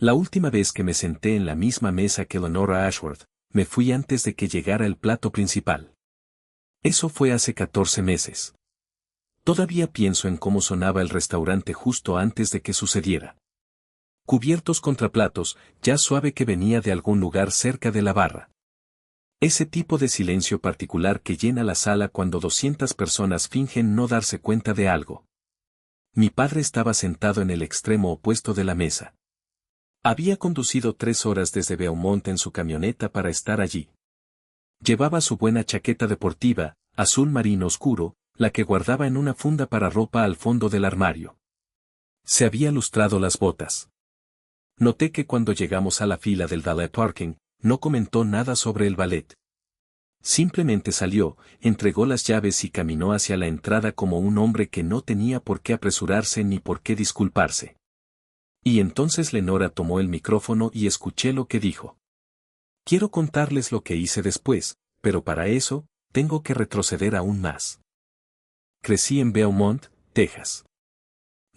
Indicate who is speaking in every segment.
Speaker 1: La última vez que me senté en la misma mesa que Lenora Ashworth, me fui antes de que llegara el plato principal. Eso fue hace 14 meses. Todavía pienso en cómo sonaba el restaurante justo antes de que sucediera. Cubiertos contra platos, ya suave que venía de algún lugar cerca de la barra. Ese tipo de silencio particular que llena la sala cuando 200 personas fingen no darse cuenta de algo. Mi padre estaba sentado en el extremo opuesto de la mesa. Había conducido 3 horas desde Beaumont en su camioneta para estar allí. Llevaba su buena chaqueta deportiva, azul marino oscuro, la que guardaba en una funda para ropa al fondo del armario. Se había lustrado las botas. Noté que cuando llegamos a la fila del valet parking, no comentó nada sobre el ballet. Simplemente salió, entregó las llaves y caminó hacia la entrada como un hombre que no tenía por qué apresurarse ni por qué disculparse. Y entonces Lenora tomó el micrófono y escuché lo que dijo. Quiero contarles lo que hice después, pero para eso, tengo que retroceder aún más. Crecí en Beaumont, Texas.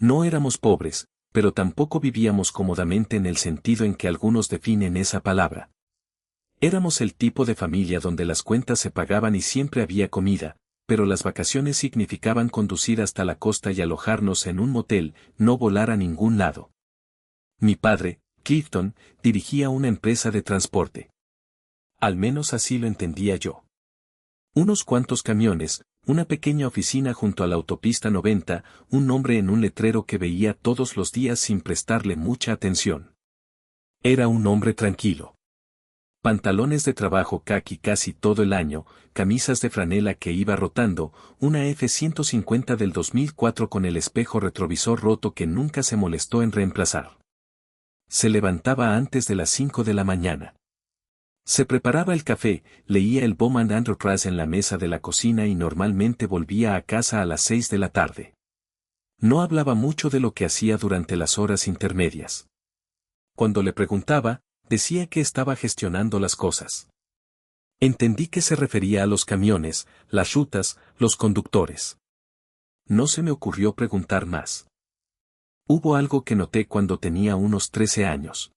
Speaker 1: No éramos pobres, pero tampoco vivíamos cómodamente en el sentido en que algunos definen esa palabra. Éramos el tipo de familia donde las cuentas se pagaban y siempre había comida, pero las vacaciones significaban conducir hasta la costa y alojarnos en un motel, no volar a ningún lado. Mi padre, Clifton, dirigía una empresa de transporte. Al menos así lo entendía yo. Unos cuantos camiones, una pequeña oficina junto a la autopista 90, un hombre en un letrero que veía todos los días sin prestarle mucha atención. Era un hombre tranquilo. Pantalones de trabajo caqui casi todo el año, camisas de franela que iba rotando, una F-150 del 2004 con el espejo retrovisor roto que nunca se molestó en reemplazar. Se levantaba antes de las 5 de la mañana. Se preparaba el café, leía el Bowman Enterprise en la mesa de la cocina y normalmente volvía a casa a las 6 de la tarde. No hablaba mucho de lo que hacía durante las horas intermedias. Cuando le preguntaba, decía que estaba gestionando las cosas. Entendí que se refería a los camiones, las rutas, los conductores. No se me ocurrió preguntar más. Hubo algo que noté cuando tenía unos 13 años.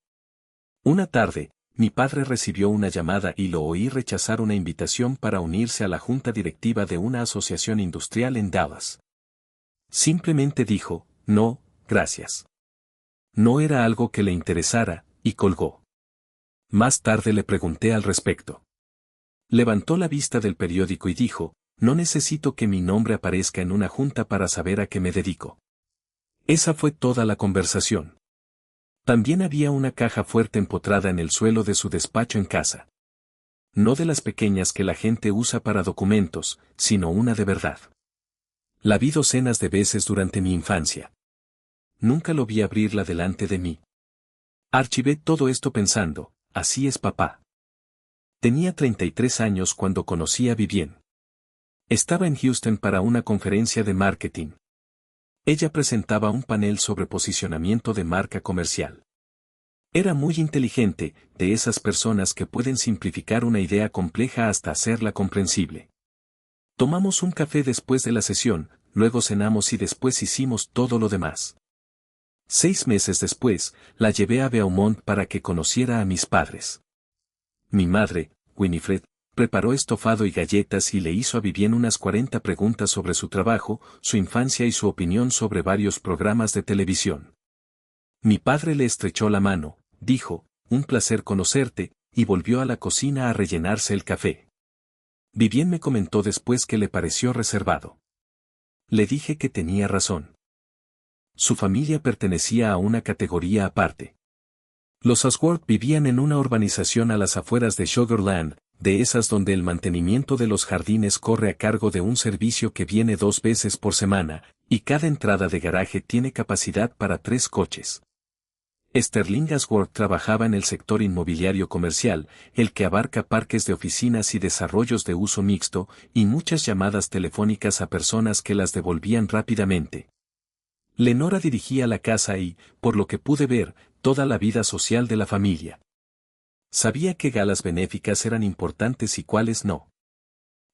Speaker 1: Una tarde, mi padre recibió una llamada y lo oí rechazar una invitación para unirse a la junta directiva de una asociación industrial en Dallas. Simplemente dijo, no, gracias. No era algo que le interesara, y colgó. Más tarde le pregunté al respecto. Levantó la vista del periódico y dijo, no necesito que mi nombre aparezca en una junta para saber a qué me dedico. Esa fue toda la conversación. También había una caja fuerte empotrada en el suelo de su despacho en casa. No de las pequeñas que la gente usa para documentos, sino una de verdad. La vi docenas de veces durante mi infancia. Nunca lo vi abrirla delante de mí. Archivé todo esto pensando, así es papá. Tenía 33 años cuando conocí a Vivienne. Estaba en Houston para una conferencia de marketing. Ella presentaba un panel sobre posicionamiento de marca comercial. Era muy inteligente, de esas personas que pueden simplificar una idea compleja hasta hacerla comprensible. Tomamos un café después de la sesión, luego cenamos y después hicimos todo lo demás. 6 meses después, la llevé a Beaumont para que conociera a mis padres. Mi madre, Winifred, preparó estofado y galletas y le hizo a Vivienne unas 40 preguntas sobre su trabajo, su infancia y su opinión sobre varios programas de televisión. Mi padre le estrechó la mano, dijo, un placer conocerte, y volvió a la cocina a rellenarse el café. Vivienne me comentó después que le pareció reservado. Le dije que tenía razón. Su familia pertenecía a una categoría aparte. Los Ashworth vivían en una urbanización a las afueras de Sugar Land, de esas donde el mantenimiento de los jardines corre a cargo de un servicio que viene 2 veces por semana, y cada entrada de garaje tiene capacidad para 3 coches. Sterling Ashworth trabajaba en el sector inmobiliario comercial, el que abarca parques de oficinas y desarrollos de uso mixto, y muchas llamadas telefónicas a personas que las devolvían rápidamente. Lenora dirigía la casa y, por lo que pude ver, toda la vida social de la familia. Sabía qué galas benéficas eran importantes y cuáles no.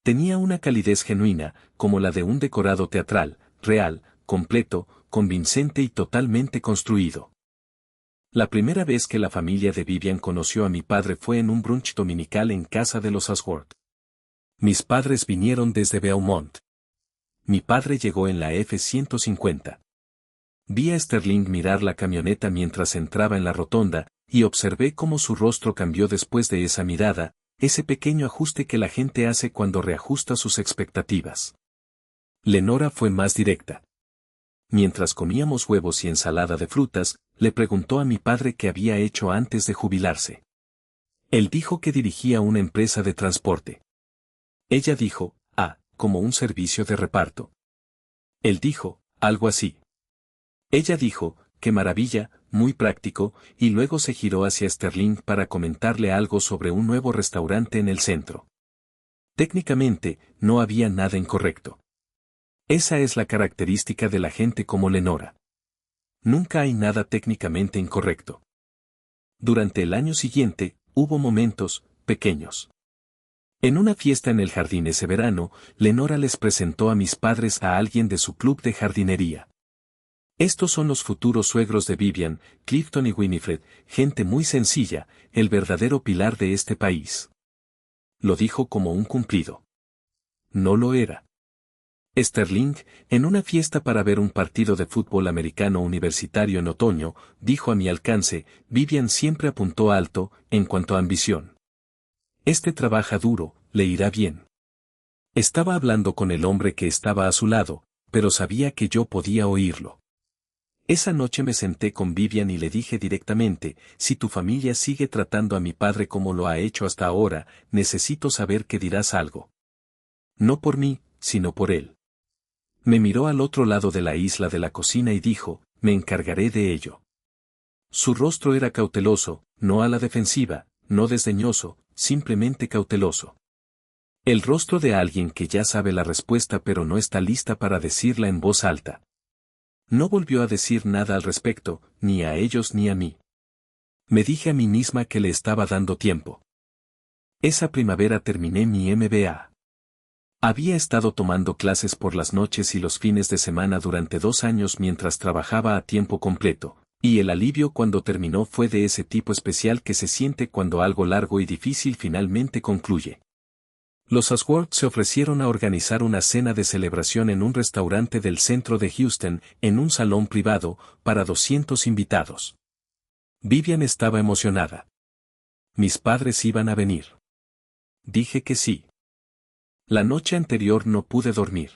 Speaker 1: Tenía una calidez genuina, como la de un decorado teatral, real, completo, convincente y totalmente construido. La primera vez que la familia de Vivian conoció a mi padre fue en un brunch dominical en casa de los Ashworth. Mis padres vinieron desde Beaumont. Mi padre llegó en la F-150. Vi a Sterling mirar la camioneta mientras entraba en la rotonda, y observé cómo su rostro cambió después de esa mirada, ese pequeño ajuste que la gente hace cuando reajusta sus expectativas. Lenora fue más directa. Mientras comíamos huevos y ensalada de frutas, le preguntó a mi padre qué había hecho antes de jubilarse. Él dijo que dirigía una empresa de transporte. Ella dijo, como un servicio de reparto. Él dijo, algo así. Ella dijo, qué maravilla, muy práctico, y luego se giró hacia Sterling para comentarle algo sobre un nuevo restaurante en el centro. Técnicamente, no había nada incorrecto. Esa es la característica de la gente como Lenora. Nunca hay nada técnicamente incorrecto. Durante el año siguiente, hubo momentos, pequeños. En una fiesta en el jardín ese verano, Lenora les presentó a mis padres a alguien de su club de jardinería. Estos son los futuros suegros de Vivian, Clifton y Winifred, gente muy sencilla, el verdadero pilar de este país. Lo dijo como un cumplido. No lo era. Sterling, en una fiesta para ver un partido de fútbol americano universitario en otoño, dijo a mi alcance, Vivian siempre apuntó alto, en cuanto a ambición. Este trabaja duro, le irá bien. Estaba hablando con el hombre que estaba a su lado, pero sabía que yo podía oírlo. Esa noche me senté con Vivian y le dije directamente, si tu familia sigue tratando a mi padre como lo ha hecho hasta ahora, necesito saber que dirás algo. No por mí, sino por él. Me miró al otro lado de la isla de la cocina y dijo, me encargaré de ello. Su rostro era cauteloso, no a la defensiva, no desdeñoso, simplemente cauteloso. El rostro de alguien que ya sabe la respuesta pero no está lista para decirla en voz alta. No volvió a decir nada al respecto, ni a ellos ni a mí. Me dije a mí misma que le estaba dando tiempo. Esa primavera terminé mi MBA. Había estado tomando clases por las noches y los fines de semana durante 2 años mientras trabajaba a tiempo completo, y el alivio cuando terminó fue de ese tipo especial que se siente cuando algo largo y difícil finalmente concluye. Los Ashworth se ofrecieron a organizar una cena de celebración en un restaurante del centro de Houston, en un salón privado, para 200 invitados. Vivian estaba emocionada. Mis padres iban a venir. Dije que sí. La noche anterior no pude dormir.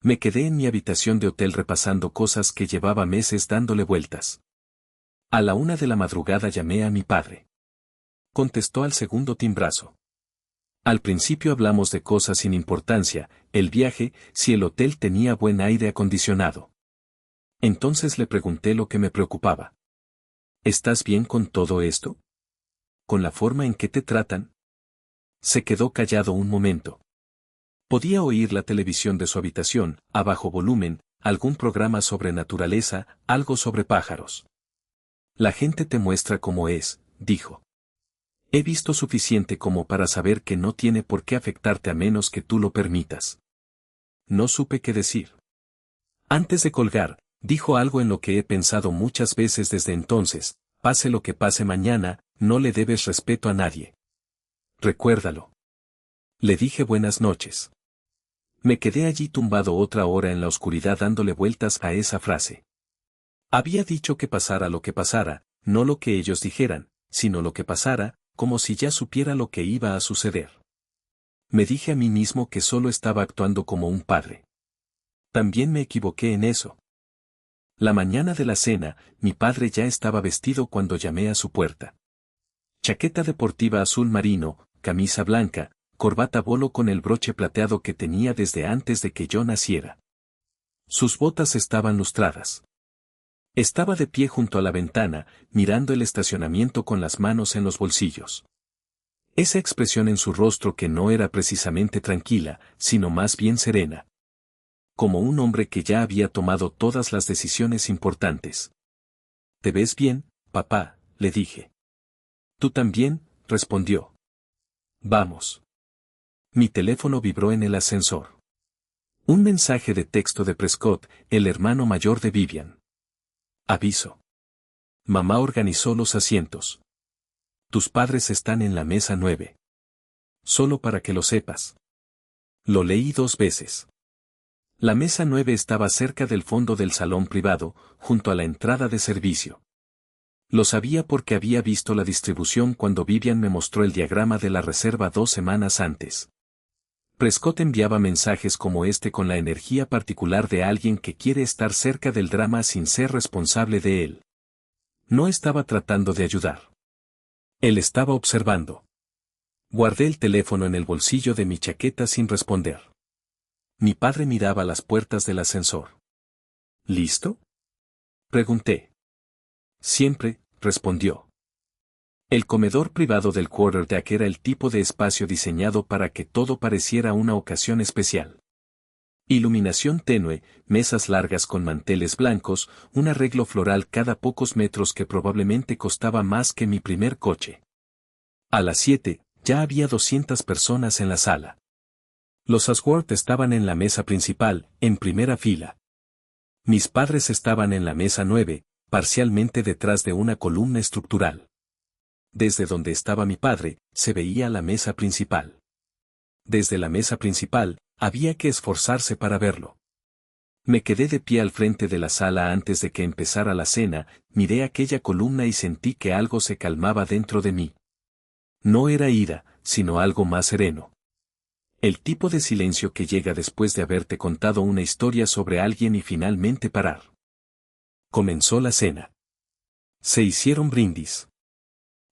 Speaker 1: Me quedé en mi habitación de hotel repasando cosas que llevaba meses dándole vueltas. A la 1 de la madrugada llamé a mi padre. Contestó al segundo timbrazo. Al principio hablamos de cosas sin importancia, el viaje, si el hotel tenía buen aire acondicionado. Entonces le pregunté lo que me preocupaba. ¿Estás bien con todo esto? ¿Con la forma en que te tratan? Se quedó callado un momento. Podía oír la televisión de su habitación, a bajo volumen, algún programa sobre naturaleza, algo sobre pájaros. La gente te muestra cómo es, dijo. He visto suficiente como para saber que no tiene por qué afectarte a menos que tú lo permitas. No supe qué decir. Antes de colgar, dijo algo en lo que he pensado muchas veces desde entonces, pase lo que pase mañana, no le debes respeto a nadie. Recuérdalo. Le dije buenas noches. Me quedé allí tumbado otra hora en la oscuridad dándole vueltas a esa frase. Había dicho que pasara lo que pasara, no lo que ellos dijeran, sino lo que pasara, como si ya supiera lo que iba a suceder. Me dije a mí mismo que solo estaba actuando como un padre. También me equivoqué en eso. La mañana de la cena, mi padre ya estaba vestido cuando llamé a su puerta. Chaqueta deportiva azul marino, camisa blanca, corbata bolo con el broche plateado que tenía desde antes de que yo naciera. Sus botas estaban lustradas. Estaba de pie junto a la ventana, mirando el estacionamiento con las manos en los bolsillos. Esa expresión en su rostro que no era precisamente tranquila, sino más bien serena. Como un hombre que ya había tomado todas las decisiones importantes. ¿Te ves bien, papá?, le dije. Tú también, respondió. Vamos. Mi teléfono vibró en el ascensor. Un mensaje de texto de Prescott, el hermano mayor de Vivian. Aviso. Mamá organizó los asientos. Tus padres están en la mesa 9. Solo para que lo sepas. Lo leí 2 veces. La mesa 9 estaba cerca del fondo del salón privado, junto a la entrada de servicio. Lo sabía porque había visto la distribución cuando Vivian me mostró el diagrama de la reserva 2 semanas antes. Prescott enviaba mensajes como este con la energía particular de alguien que quiere estar cerca del drama sin ser responsable de él. No estaba tratando de ayudar. Él estaba observando. Guardé el teléfono en el bolsillo de mi chaqueta sin responder. Mi padre miraba las puertas del ascensor. ¿Listo? Pregunté. Siempre, respondió. El comedor privado del quarterdeck era el tipo de espacio diseñado para que todo pareciera una ocasión especial. Iluminación tenue, mesas largas con manteles blancos, un arreglo floral cada pocos metros que probablemente costaba más que mi primer coche. A las 7, ya había 200 personas en la sala. Los Ashworth estaban en la mesa principal, en primera fila. Mis padres estaban en la mesa 9, parcialmente detrás de una columna estructural. Desde donde estaba mi padre, se veía la mesa principal. Desde la mesa principal, había que esforzarse para verlo. Me quedé de pie al frente de la sala antes de que empezara la cena, miré aquella columna y sentí que algo se calmaba dentro de mí. No era ira, sino algo más sereno. El tipo de silencio que llega después de haberte contado una historia sobre alguien y finalmente parar. Comenzó la cena. Se hicieron brindis.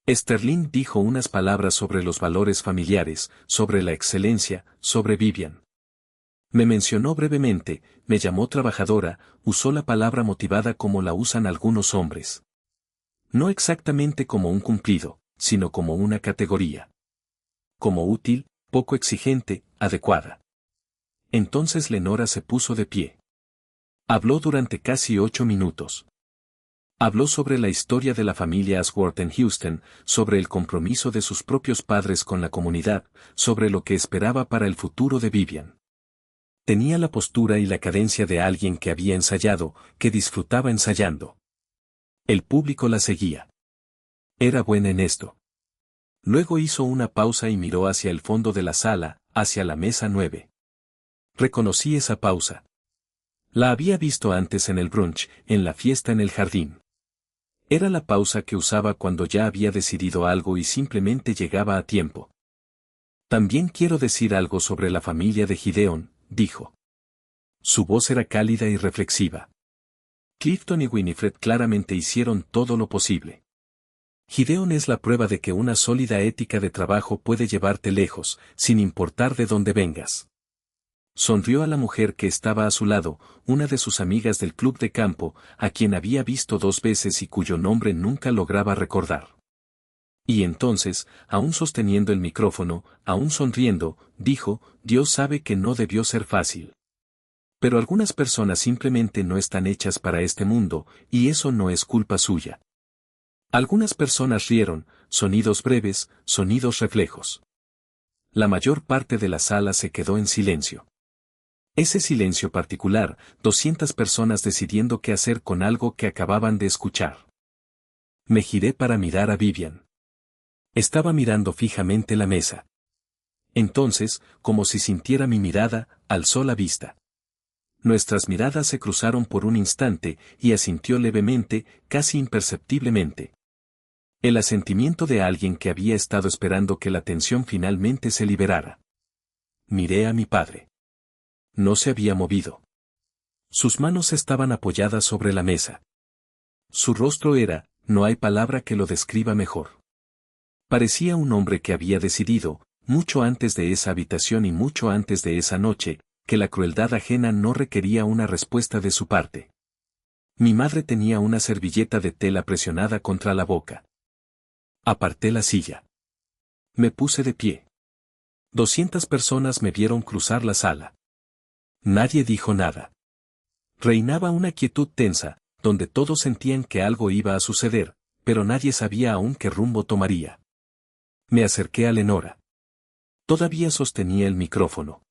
Speaker 1: Sterling dijo unas palabras sobre los valores familiares, sobre la excelencia, sobre Vivian. Me mencionó brevemente, me llamó trabajadora, usó la palabra motivada como la usan algunos hombres. No exactamente como un cumplido, sino como una categoría. Como útil, poco exigente, adecuada. Entonces Lenora se puso de pie. Habló durante casi 8 minutos. Habló sobre la historia de la familia Ashworth en Houston, sobre el compromiso de sus propios padres con la comunidad, sobre lo que esperaba para el futuro de Vivian. Tenía la postura y la cadencia de alguien que había ensayado, que disfrutaba ensayando. El público la seguía. Era buena en esto. Luego hizo una pausa y miró hacia el fondo de la sala, hacia la mesa 9. Reconocí esa pausa. La había visto antes en el brunch, en la fiesta en el jardín. Era la pausa que usaba cuando ya había decidido algo y simplemente llegaba a tiempo. También quiero decir algo sobre la familia de Gideon, dijo. Su voz era cálida y reflexiva. Clifton y Winifred claramente hicieron todo lo posible. Gideon es la prueba de que una sólida ética de trabajo puede llevarte lejos, sin importar de dónde vengas. Sonrió a la mujer que estaba a su lado, una de sus amigas del club de campo, a quien había visto 2 veces y cuyo nombre nunca lograba recordar. Y entonces, aún sosteniendo el micrófono, aún sonriendo, dijo, Dios sabe que no debió ser fácil. Pero algunas personas simplemente no están hechas para este mundo, y eso no es culpa suya. Algunas personas rieron, sonidos breves, sonidos reflejos. La mayor parte de la sala se quedó en silencio. Ese silencio particular, 200 personas decidiendo qué hacer con algo que acababan de escuchar. Me giré para mirar a Vivian. Estaba mirando fijamente la mesa. Entonces, como si sintiera mi mirada, alzó la vista. Nuestras miradas se cruzaron por un instante y asintió levemente, casi imperceptiblemente. El asentimiento de alguien que había estado esperando que la tensión finalmente se liberara. Miré a mi padre. No se había movido. Sus manos estaban apoyadas sobre la mesa. Su rostro era, no hay palabra que lo describa mejor. Parecía un hombre que había decidido, mucho antes de esa habitación y mucho antes de esa noche, que la crueldad ajena no requería una respuesta de su parte. Mi madre tenía una servilleta de tela presionada contra la boca. Aparté la silla. Me puse de pie. 200 personas me vieron cruzar la sala. Nadie dijo nada. Reinaba una quietud tensa, donde todos sentían que algo iba a suceder, pero nadie sabía aún qué rumbo tomaría. Me acerqué a Lenora. Todavía sostenía el micrófono.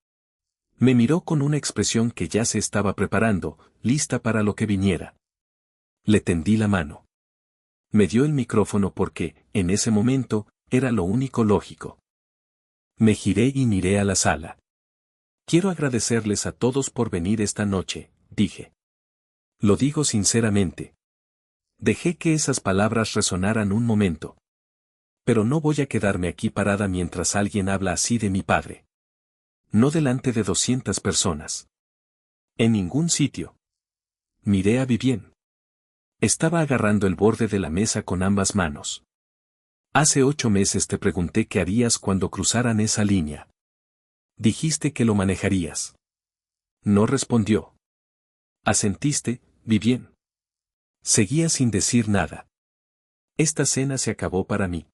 Speaker 1: Me miró con una expresión que ya se estaba preparando, lista para lo que viniera. Le tendí la mano. Me dio el micrófono porque, en ese momento, era lo único lógico. Me giré y miré a la sala. Quiero agradecerles a todos por venir esta noche, dije. Lo digo sinceramente. Dejé que esas palabras resonaran un momento. Pero no voy a quedarme aquí parada mientras alguien habla así de mi padre. No delante de 200 personas. En ningún sitio. Miré a Vivien. Estaba agarrando el borde de la mesa con ambas manos. Hace 8 meses te pregunté qué harías cuando cruzaran esa línea. Dijiste que lo manejarías. No respondió. Asentiste, Vivien. Seguía sin decir nada. Esta cena se acabó para mí.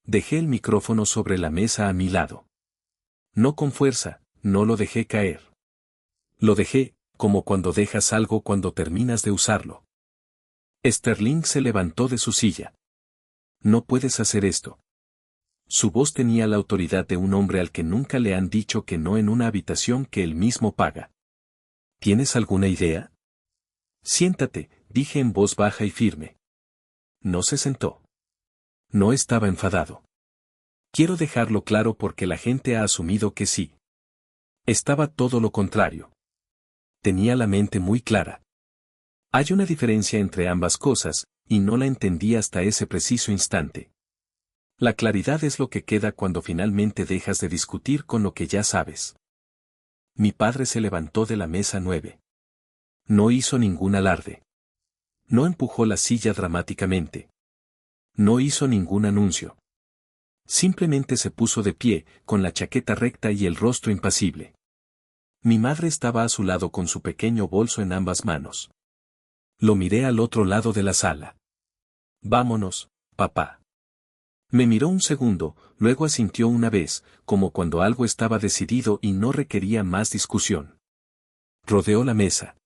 Speaker 1: Dejé el micrófono sobre la mesa a mi lado. No con fuerza, no lo dejé caer. Lo dejé, como cuando dejas algo cuando terminas de usarlo. Sterling se levantó de su silla. No puedes hacer esto. Su voz tenía la autoridad de un hombre al que nunca le han dicho que no en una habitación que él mismo paga. ¿Tienes alguna idea? Siéntate, dije en voz baja y firme. No se sentó. No estaba enfadado. Quiero dejarlo claro porque la gente ha asumido que sí. Estaba todo lo contrario. Tenía la mente muy clara. Hay una diferencia entre ambas cosas, y no la entendí hasta ese preciso instante. La claridad es lo que queda cuando finalmente dejas de discutir con lo que ya sabes. Mi padre se levantó de la mesa 9. No hizo ningún alarde. No empujó la silla dramáticamente. No hizo ningún anuncio. Simplemente se puso de pie, con la chaqueta recta y el rostro impasible. Mi madre estaba a su lado con su pequeño bolso en ambas manos. Lo miré al otro lado de la sala. Vámonos, papá. Me miró un segundo, luego asintió una vez, como cuando algo estaba decidido y no requería más discusión. Rodeó la mesa.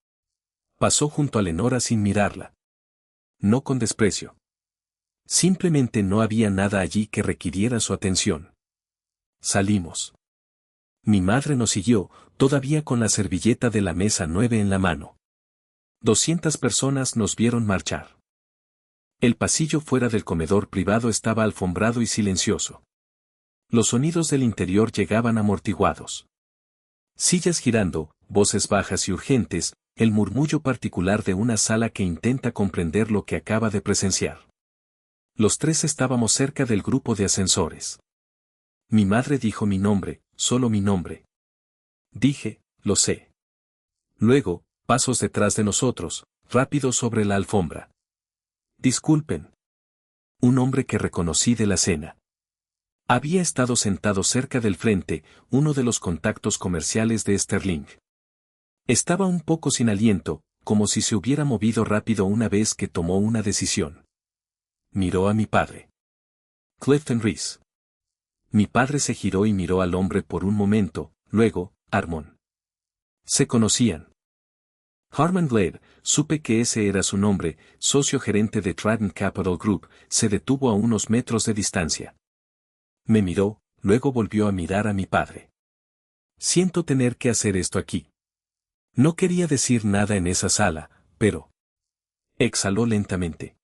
Speaker 1: Pasó junto a Lenora sin mirarla. No con desprecio. Simplemente no había nada allí que requiriera su atención. Salimos. Mi madre nos siguió, todavía con la servilleta de la mesa 9 en la mano. 200 personas nos vieron marchar. El pasillo fuera del comedor privado estaba alfombrado y silencioso. Los sonidos del interior llegaban amortiguados. Sillas girando, voces bajas y urgentes, el murmullo particular de una sala que intenta comprender lo que acaba de presenciar. Los tres estábamos cerca del grupo de ascensores. Mi madre dijo mi nombre, solo mi nombre. Dije, lo sé. Luego, pasos detrás de nosotros, rápidos sobre la alfombra. Disculpen. Un hombre que reconocí de la cena. Había estado sentado cerca del frente, uno de los contactos comerciales de Sterling. Estaba un poco sin aliento, como si se hubiera movido rápido una vez que tomó una decisión. Miró a mi padre. Clifton Reese. Mi padre se giró y miró al hombre por un momento, luego, Harmon. Se conocían. Harmon Glade, supe que ese era su nombre, socio gerente de Trident Capital Group, se detuvo a unos metros de distancia. Me miró, luego volvió a mirar a mi padre. Siento tener que hacer esto aquí. No quería decir nada en esa sala, pero... Exhaló lentamente.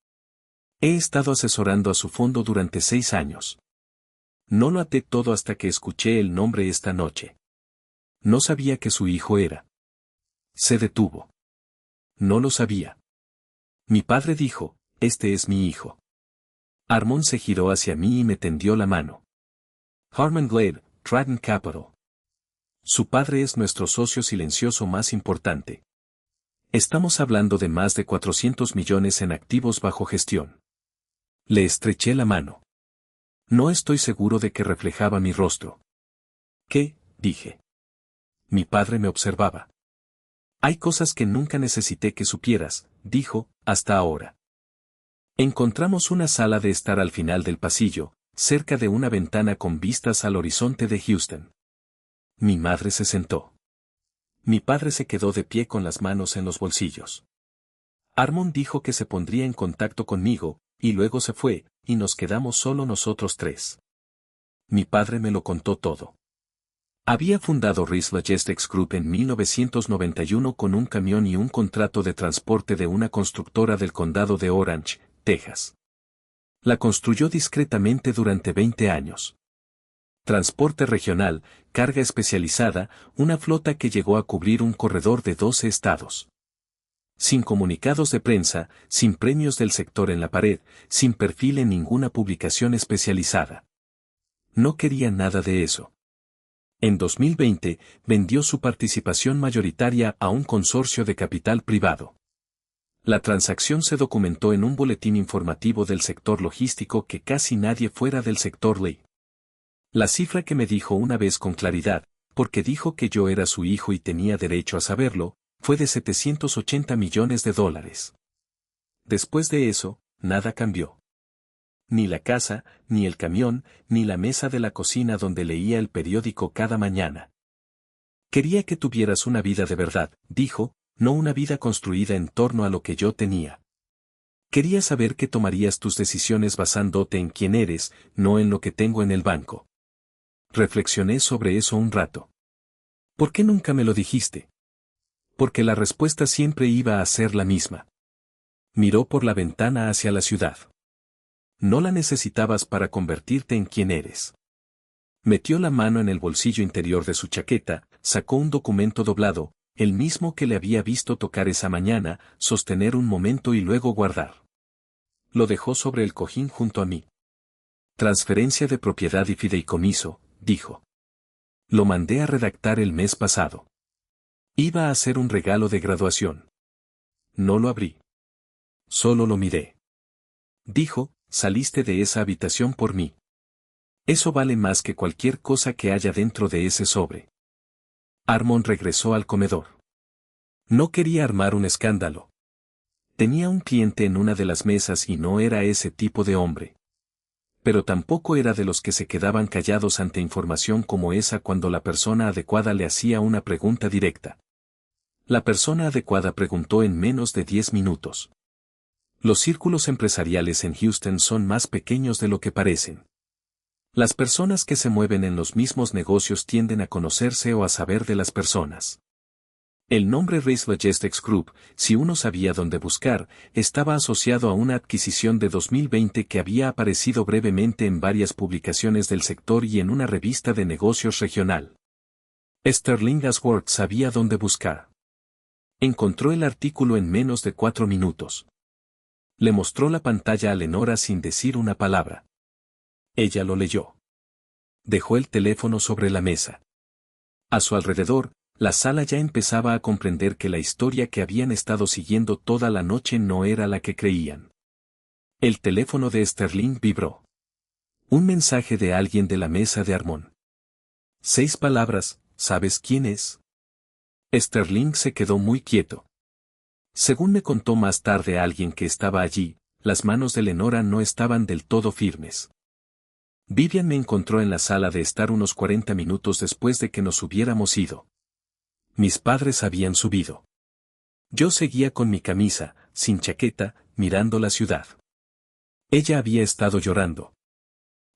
Speaker 1: He estado asesorando a su fondo durante 6 años. No lo até todo hasta que escuché el nombre esta noche. No sabía que su hijo era. Se detuvo. No lo sabía. Mi padre dijo, este es mi hijo. Harmon se giró hacia mí y me tendió la mano. Harmon Glade, Trident Capital. Su padre es nuestro socio silencioso más importante. Estamos hablando de más de 400 millones en activos bajo gestión. Le estreché la mano. No estoy seguro de que reflejaba mi rostro. ¿Qué? Dije. Mi padre me observaba. Hay cosas que nunca necesité que supieras, dijo, hasta ahora. Encontramos una sala de estar al final del pasillo, cerca de una ventana con vistas al horizonte de Houston. Mi madre se sentó. Mi padre se quedó de pie con las manos en los bolsillos. Harmon dijo que se pondría en contacto conmigo, y luego se fue, y nos quedamos solo nosotros tres. Mi padre me lo contó todo. Había fundado Reese Logistics Group en 1991 con un camión y un contrato de transporte de una constructora del condado de Orange, Texas. La construyó discretamente durante 20 años. Transporte regional, carga especializada, una flota que llegó a cubrir un corredor de 12 estados. Sin comunicados de prensa, sin premios del sector en la pared, sin perfil en ninguna publicación especializada. No quería nada de eso. En 2020, vendió su participación mayoritaria a un consorcio de capital privado. La transacción se documentó en un boletín informativo del sector logístico que casi nadie fuera del sector ley. La cifra que me dijo una vez con claridad, porque dijo que yo era su hijo y tenía derecho a saberlo, fue de $780 millones. Después de eso, nada cambió. Ni la casa, ni el camión, ni la mesa de la cocina donde leía el periódico cada mañana. Quería que tuvieras una vida de verdad, dijo, no una vida construida en torno a lo que yo tenía. Quería saber que tomarías tus decisiones basándote en quién eres, no en lo que tengo en el banco. Reflexioné sobre eso un rato. ¿Por qué nunca me lo dijiste? Porque la respuesta siempre iba a ser la misma. Miró por la ventana hacia la ciudad. No la necesitabas para convertirte en quien eres. Metió la mano en el bolsillo interior de su chaqueta, sacó un documento doblado, el mismo que le había visto tocar esa mañana, sostener un momento y luego guardar. Lo dejó sobre el cojín junto a mí. Transferencia de propiedad y fideicomiso, dijo. Lo mandé a redactar el mes pasado. Iba a ser un regalo de graduación. No lo abrí. Solo lo miré. Dijo, saliste de esa habitación por mí. Eso vale más que cualquier cosa que haya dentro de ese sobre. Armon regresó al comedor. No quería armar un escándalo. Tenía un cliente en una de las mesas y no era ese tipo de hombre. Pero tampoco era de los que se quedaban callados ante información como esa cuando la persona adecuada le hacía una pregunta directa. La persona adecuada preguntó en menos de 10 minutos. Los círculos empresariales en Houston son más pequeños de lo que parecen. Las personas que se mueven en los mismos negocios tienden a conocerse o a saber de las personas. El nombre Race Logistics Group, si uno sabía dónde buscar, estaba asociado a una adquisición de 2020 que había aparecido brevemente en varias publicaciones del sector y en una revista de negocios regional. Sterling Ashworth sabía dónde buscar. Encontró el artículo en menos de 4 minutos. Le mostró la pantalla a Lenora sin decir una palabra. Ella lo leyó. Dejó el teléfono sobre la mesa. A su alrededor, la sala ya empezaba a comprender que la historia que habían estado siguiendo toda la noche no era la que creían. El teléfono de Sterling vibró. Un mensaje de alguien de la mesa de Armon. 6 palabras, ¿sabes quién es? Sterling se quedó muy quieto. Según me contó más tarde alguien que estaba allí, las manos de Lenora no estaban del todo firmes. Vivian me encontró en la sala de estar unos 40 minutos después de que nos hubiéramos ido. Mis padres habían subido. Yo seguía con mi camisa, sin chaqueta, mirando la ciudad. Ella había estado llorando.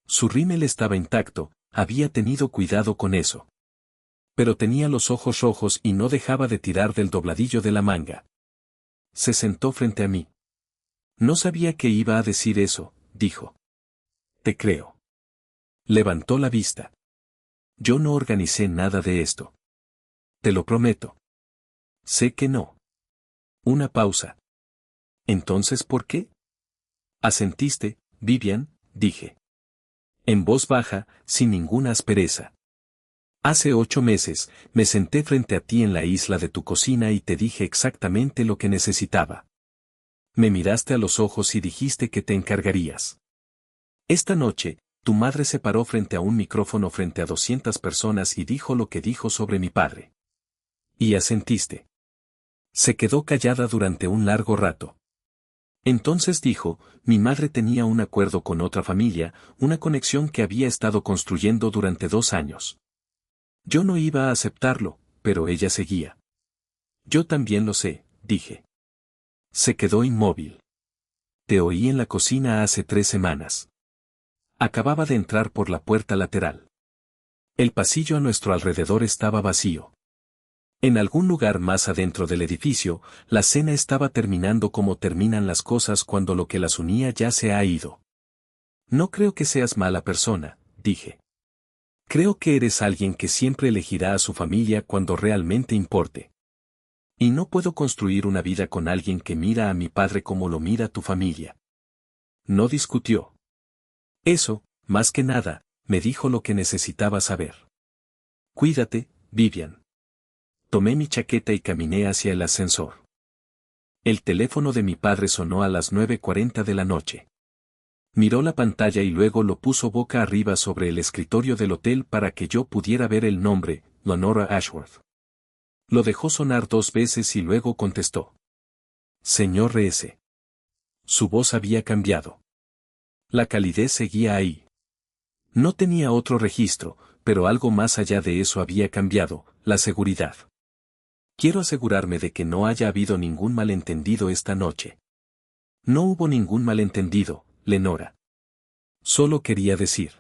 Speaker 1: Su rímel estaba intacto, había tenido cuidado con eso. Pero tenía los ojos rojos y no dejaba de tirar del dobladillo de la manga. Se sentó frente a mí. No sabía que iba a decir eso, dijo. Te creo. Levantó la vista. Yo no organicé nada de esto. Te lo prometo. Sé que no. Una pausa. Entonces, ¿por qué? Asentiste, Vivian, dije. En voz baja, sin ninguna aspereza. Hace 8 meses, me senté frente a ti en la isla de tu cocina y te dije exactamente lo que necesitaba. Me miraste a los ojos y dijiste que te encargarías. Esta noche, tu madre se paró frente a un micrófono frente a 200 personas y dijo lo que dijo sobre mi padre. Y asentiste. Se quedó callada durante un largo rato. Entonces dijo, mi madre tenía un acuerdo con otra familia, una conexión que había estado construyendo durante 2 años. Yo no iba a aceptarlo, pero ella seguía. Yo también lo sé, dije. Se quedó inmóvil. Te oí en la cocina hace 3 semanas. Acababa de entrar por la puerta lateral. El pasillo a nuestro alrededor estaba vacío. En algún lugar más adentro del edificio, la cena estaba terminando como terminan las cosas cuando lo que las unía ya se ha ido. No creo que seas mala persona, dije. Creo que eres alguien que siempre elegirá a su familia cuando realmente importe. Y no puedo construir una vida con alguien que mira a mi padre como lo mira tu familia. No discutió. Eso, más que nada, me dijo lo que necesitaba saber. Cuídate, Vivian. Tomé mi chaqueta y caminé hacia el ascensor. El teléfono de mi padre sonó a las 9:40 de la noche. Miró la pantalla y luego lo puso boca arriba sobre el escritorio del hotel para que yo pudiera ver el nombre, Lenora Ashworth. Lo dejó sonar 2 veces y luego contestó. Señor R.S. Su voz había cambiado. La calidez seguía ahí. No tenía otro registro, pero algo más allá de eso había cambiado, la seguridad. Quiero asegurarme de que no haya habido ningún malentendido esta noche. No hubo ningún malentendido, Lenora. Solo quería decir.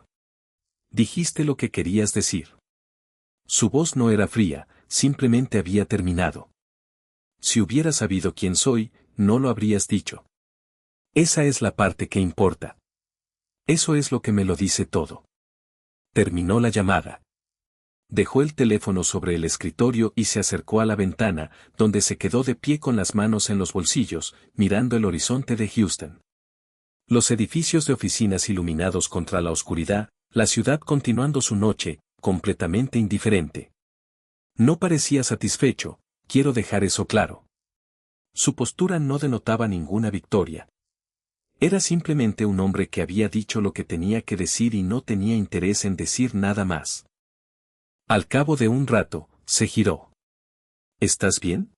Speaker 1: Dijiste lo que querías decir. Su voz no era fría, simplemente había terminado. Si hubieras sabido quién soy, no lo habrías dicho. Esa es la parte que importa. Eso es lo que me lo dice todo. Terminó la llamada. Dejó el teléfono sobre el escritorio y se acercó a la ventana, donde se quedó de pie con las manos en los bolsillos, mirando el horizonte de Houston. Los edificios de oficinas iluminados contra la oscuridad, la ciudad continuando su noche, completamente indiferente. No parecía satisfecho, quiero dejar eso claro. Su postura no denotaba ninguna victoria. Era simplemente un hombre que había dicho lo que tenía que decir y no tenía interés en decir nada más. Al cabo de un rato, se giró. ¿Estás bien?,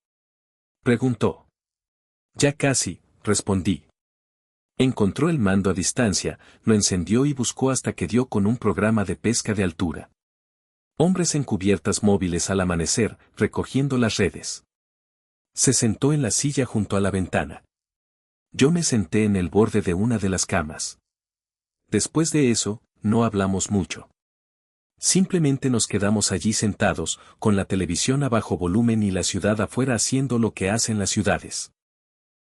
Speaker 1: preguntó. Ya casi, respondí. Encontró el mando a distancia, lo encendió y buscó hasta que dio con un programa de pesca de altura. Hombres en cubiertas móviles al amanecer, recogiendo las redes. Se sentó en la silla junto a la ventana. Yo me senté en el borde de una de las camas. Después de eso, no hablamos mucho. Simplemente nos quedamos allí sentados, con la televisión a bajo volumen y la ciudad afuera haciendo lo que hacen las ciudades.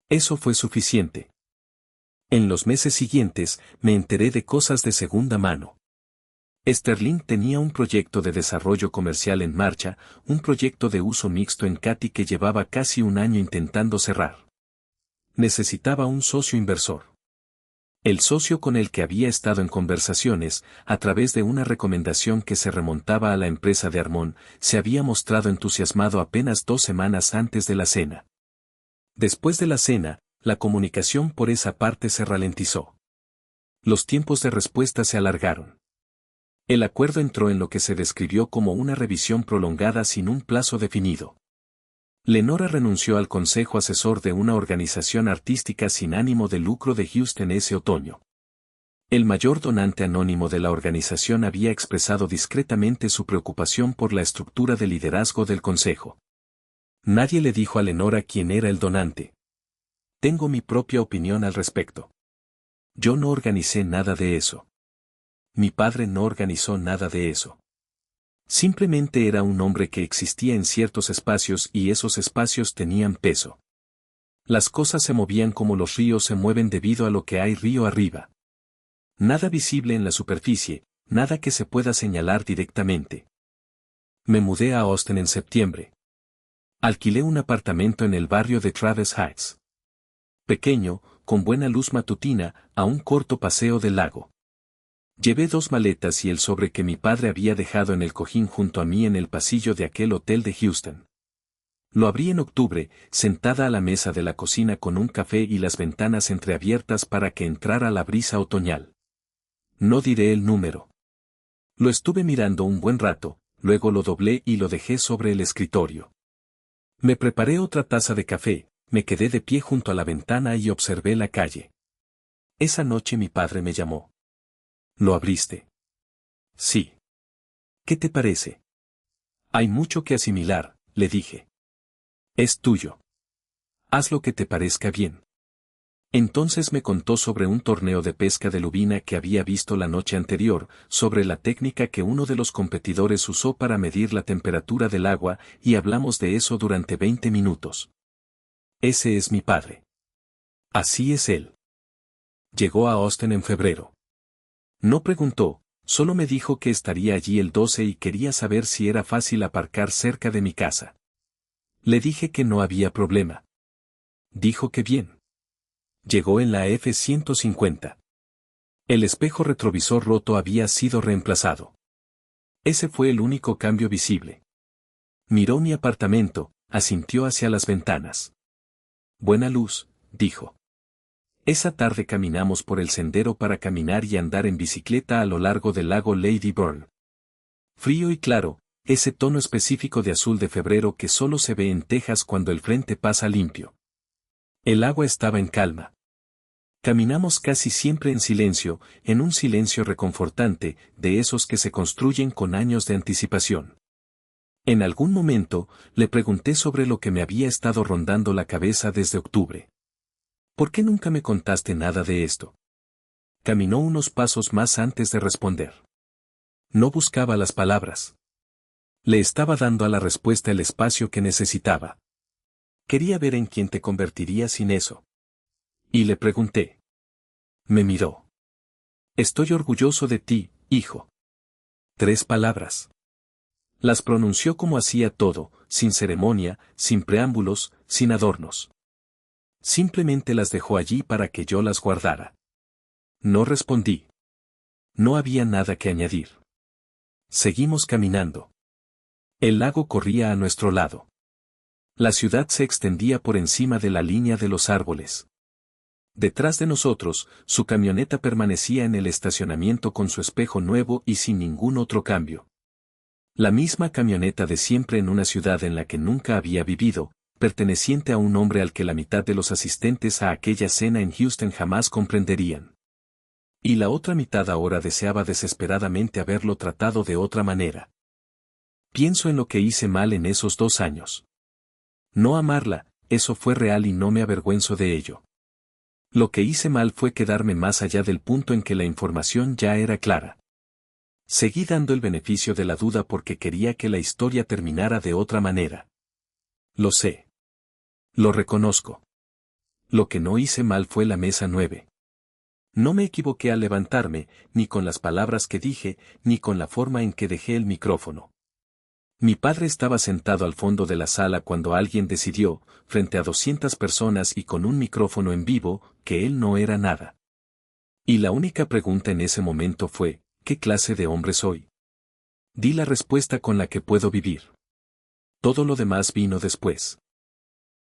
Speaker 1: Eso fue suficiente. En los meses siguientes, me enteré de cosas de segunda mano. Sterling tenía un proyecto de desarrollo comercial en marcha, un proyecto de uso mixto en Katy que llevaba casi un año intentando cerrar. Necesitaba un socio inversor. El socio con el que había estado en conversaciones, a través de una recomendación que se remontaba a la empresa de Armón, se había mostrado entusiasmado apenas 2 semanas antes de la cena. Después de la cena, la comunicación por esa parte se ralentizó. Los tiempos de respuesta se alargaron. El acuerdo entró en lo que se describió como una revisión prolongada sin un plazo definido. Lenora renunció al consejo asesor de una organización artística sin ánimo de lucro de Houston ese otoño. El mayor donante anónimo de la organización había expresado discretamente su preocupación por la estructura de liderazgo del consejo. Nadie le dijo a Lenora quién era el donante. Tengo mi propia opinión al respecto. Yo no organicé nada de eso. Mi padre no organizó nada de eso. Simplemente era un hombre que existía en ciertos espacios y esos espacios tenían peso. Las cosas se movían como los ríos se mueven debido a lo que hay río arriba. Nada visible en la superficie, nada que se pueda señalar directamente. Me mudé a Austin en septiembre. Alquilé un apartamento en el barrio de Travis Heights. Pequeño, con buena luz matutina, a un corto paseo del lago. Llevé 2 maletas y el sobre que mi padre había dejado en el cojín junto a mí en el pasillo de aquel hotel de Houston. Lo abrí en octubre, sentada a la mesa de la cocina con un café y las ventanas entreabiertas para que entrara la brisa otoñal. No diré el número. Lo estuve mirando un buen rato, luego lo doblé y lo dejé sobre el escritorio. Me preparé otra taza de café, me quedé de pie junto a la ventana y observé la calle. Esa noche mi padre me llamó. ¿Lo abriste? Sí. ¿Qué te parece? Hay mucho que asimilar, le dije. Es tuyo. Haz lo que te parezca bien. Entonces me contó sobre un torneo de pesca de lubina que había visto la noche anterior, sobre la técnica que uno de los competidores usó para medir la temperatura del agua, y hablamos de eso durante 20 minutos. Ese es mi padre. Así es él. Llegó a Austin en febrero. No preguntó, solo me dijo que estaría allí el 12 y quería saber si era fácil aparcar cerca de mi casa. Le dije que no había problema. Dijo que bien. Llegó en la F-150. El espejo retrovisor roto había sido reemplazado. Ese fue el único cambio visible. Miró mi apartamento, asintió hacia las ventanas. Buena luz, dijo. Esa tarde caminamos por el sendero para caminar y andar en bicicleta a lo largo del lago Lady Burn. Frío y claro, ese tono específico de azul de febrero que solo se ve en Texas cuando el frente pasa limpio. El agua estaba en calma. Caminamos casi siempre en silencio, en un silencio reconfortante, de esos que se construyen con años de anticipación. En algún momento, le pregunté sobre lo que me había estado rondando la cabeza desde octubre. ¿Por qué nunca me contaste nada de esto? Caminó unos pasos más antes de responder. No buscaba las palabras. Le estaba dando a la respuesta el espacio que necesitaba. Quería ver en quién te convertirías sin eso. Y le pregunté. Me miró. Estoy orgulloso de ti, hijo. 3 palabras. Las pronunció como hacía todo, sin ceremonia, sin preámbulos, sin adornos. Simplemente las dejó allí para que yo las guardara. No respondí. No había nada que añadir. Seguimos caminando. El lago corría a nuestro lado. La ciudad se extendía por encima de la línea de los árboles. Detrás de nosotros, su camioneta permanecía en el estacionamiento con su espejo nuevo y sin ningún otro cambio. La misma camioneta de siempre en una ciudad en la que nunca había vivido, perteneciente a un hombre al que la mitad de los asistentes a aquella cena en Houston jamás comprenderían. Y la otra mitad ahora deseaba desesperadamente haberlo tratado de otra manera. Pienso en lo que hice mal en esos 2 años. No amarla, eso fue real y no me avergüenzo de ello. Lo que hice mal fue quedarme más allá del punto en que la información ya era clara. Seguí dando el beneficio de la duda porque quería que la historia terminara de otra manera. Lo sé. Lo reconozco. Lo que no hice mal fue la mesa 9. No me equivoqué al levantarme, ni con las palabras que dije, ni con la forma en que dejé el micrófono. Mi padre estaba sentado al fondo de la sala cuando alguien decidió, frente a 200 personas y con un micrófono en vivo, que él no era nada. Y la única pregunta en ese momento fue, ¿qué clase de hombre soy? Di la respuesta con la que puedo vivir. Todo lo demás vino después.